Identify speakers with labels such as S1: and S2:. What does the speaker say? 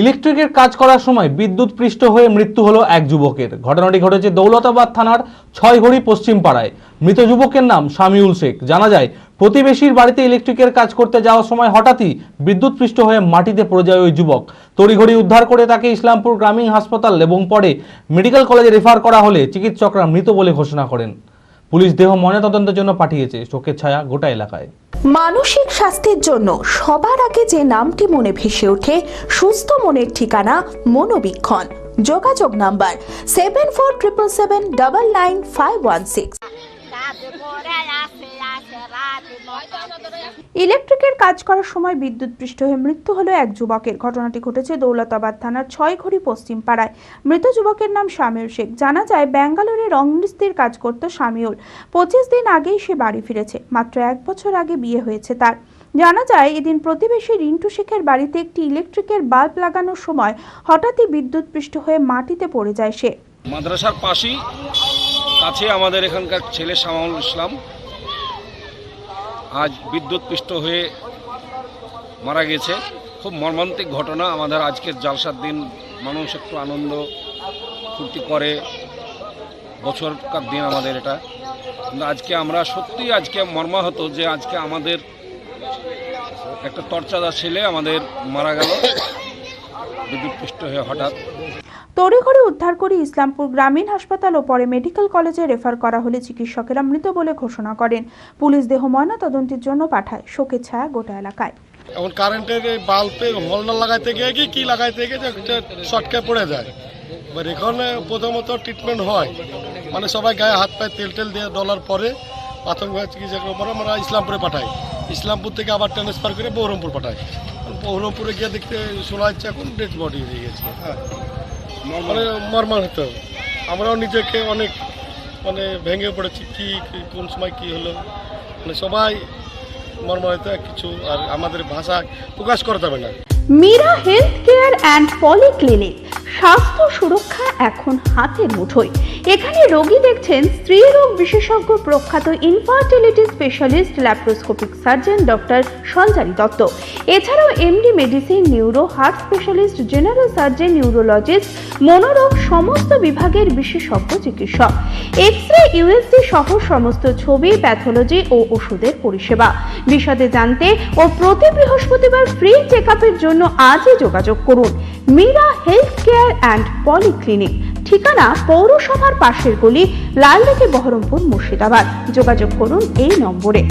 S1: ইলেকট্রিকের কাজ করার সময় বিদ্যুৎ পৃষ্ঠ হয়ে মৃত্যু হলো এক যুবকের। ঘটনাটি ঘটেছে দৌলতাবাদ থানার ছয়ঘড়ি পশ্চিম পাড়ায়। মৃত যুবকের নাম শামিউল শেখ। জানা যায়, প্রতিবেশীর বাড়িতে ইলেকট্রিকের কাজ করতে যাওয়ার সময় হঠাৎই বিদ্যুৎ পৃষ্ঠ হয়ে মাটিতে পড়ে যায় ওই যুবক। তড়িঘড়ি উদ্ধার করে তাকে ইসলামপুর গ্রামীণ হাসপাতাল এবং পরে মেডিকেল কলেজে রেফার করা হলে চিকিৎসকরা মৃত বলে ঘোষণা করেন। পুলিশ দেহ ময়নাতদন্তের জন্য পাঠিয়েছে। শোকের ছায়া গোটা এলাকায়।
S2: মানসিক স্বাস্থ্যের জন্য সবার আগে যে নামটি মনে ভেসে ওঠে, সুস্থ মনের ঠিকানা মনোবীক্ষণ। যোগাযোগ নাম্বার 7477799516। ইলেকট্রিকের কাজ করার সময় বিদ্যুৎ পৃষ্ঠ হয়ে মৃত্যু হলো এক যুবকের। ঘটনাটি ঘটেছে দৌলতাবাদ থানার ছয়ঘড়ি পশ্চিম পাড়ায়। মৃত যুবকের নাম শামিউল শেখ। জানা যায়, ব্যাঙ্গালোরে রং মিস্ত্রির কাজ করত শামিউল। 25 দিন আগেই সে বাড়ি ফিরেছে। মাত্র 1 বছর আগে বিয়ে হয়েছে তার। জানা যায়, এদিন প্রতিবেশী রিন্টু শেখের বাড়িতে একটি ইলেকট্রিকের বাল্ব লাগানোর সময় হঠাৎই বিদ্যুৎ পৃষ্ঠ হয়ে মাটিতে পড়ে যায় সে।
S3: মাদ্রাসার পাশেই কাছে আমাদের এখানকার ছেলে শামাউল ইসলাম আজ বিদ্যুৎ পৃষ্ঠ হয়ে মারা গেছে। খুব মর্মান্তিক ঘটনা। আমাদের আজকের জালসার দিন, মানুষ একটু আনন্দ ফুর্তি করে, বছরকার দিন আমাদের এটা। কিন্তু আজকে আমরা সত্যি আজকে মর্মাহত যে আজকে আমাদের একটা তরচাদার ছেলে আমাদের মারা গেল বিদ্যুৎ পৃষ্ঠ হয়ে হঠাৎ।
S2: তড়িঘড়ি উদ্ধার করে ইসলামপুর গ্রামীণ হাসপাতাল ও পরে মেডিকেল কলেজে রেফার করা হলে চিকিৎসকেরা মৃত বলে ঘোষণা করেন। পুলিশ দেহ ময়নাতদন্তের জন্য পাঠায়। শোকের ছায়া গোটা এলাকায়।
S4: এখন কারেন্টের এই বাল্বে হোল্ডার লাগাইতে গিয়ে কি লাগাইতে গিয়ে শর্টকে পড়ে যায়। এবার এখানে প্রথমত ট্রিটমেন্ট হয়, মানে সবাই গায়ে হাত পায়ে তেল দিয়ে ডলার পরে প্রাথমিক চিকিৎসা করার পরে আমরা ইসলামপুরে পাঠাই। ইসলামপুর থেকে আবার ট্রান্সফার করে বহরমপুর পাঠাই। বহরমপুরে গিয়ে দেখতে শোনা যাচ্ছে এখন ডেড বডি হয়ে গেছে। হ্যাঁ, মানে মর্মাহত। আমরাও নিজেকে অনেক ভেঙে পড়েছি, কি কোন সময় কি হলো, সবাই মর্মাহত। কিছু আর আমাদের ভাষা প্রকাশ করতে হবে না।
S2: Meera health care and polyclinic. স্বাস্থ্য সুরক্ষা এখন হাতের মুঠোয়। এখানে রোগী দেখছেন স্ত্রী রোগ বিশেষজ্ঞ, প্রখ্যাত infertility specialist laparoscopic surgeon doctor Sanchari Dutta. এছাড়াও MD medicine, neuro, heart specialist, general surgeon, neurologist, মনোরোগ সমস্ত বিভাগের বিশেষজ্ঞ চিকিৎসক। এক্স-রে, ইউএসজি সহ সমস্ত ছবি, প্যাথোলজি ও ওষুধের পরিষেবা। বিশদে জানতে ও প্রতি বৃহস্পতিবার ফ্রি চেকআপের জন্য আজই যোগাযোগ করুন। Meera health care and polyclinic. ঠিকানা পৌরসভার পাশের গলি, লালদিঘি, বহরমপুর, মুর্শিদাবাদ। যোগাযোগ করুন এই নম্বরে।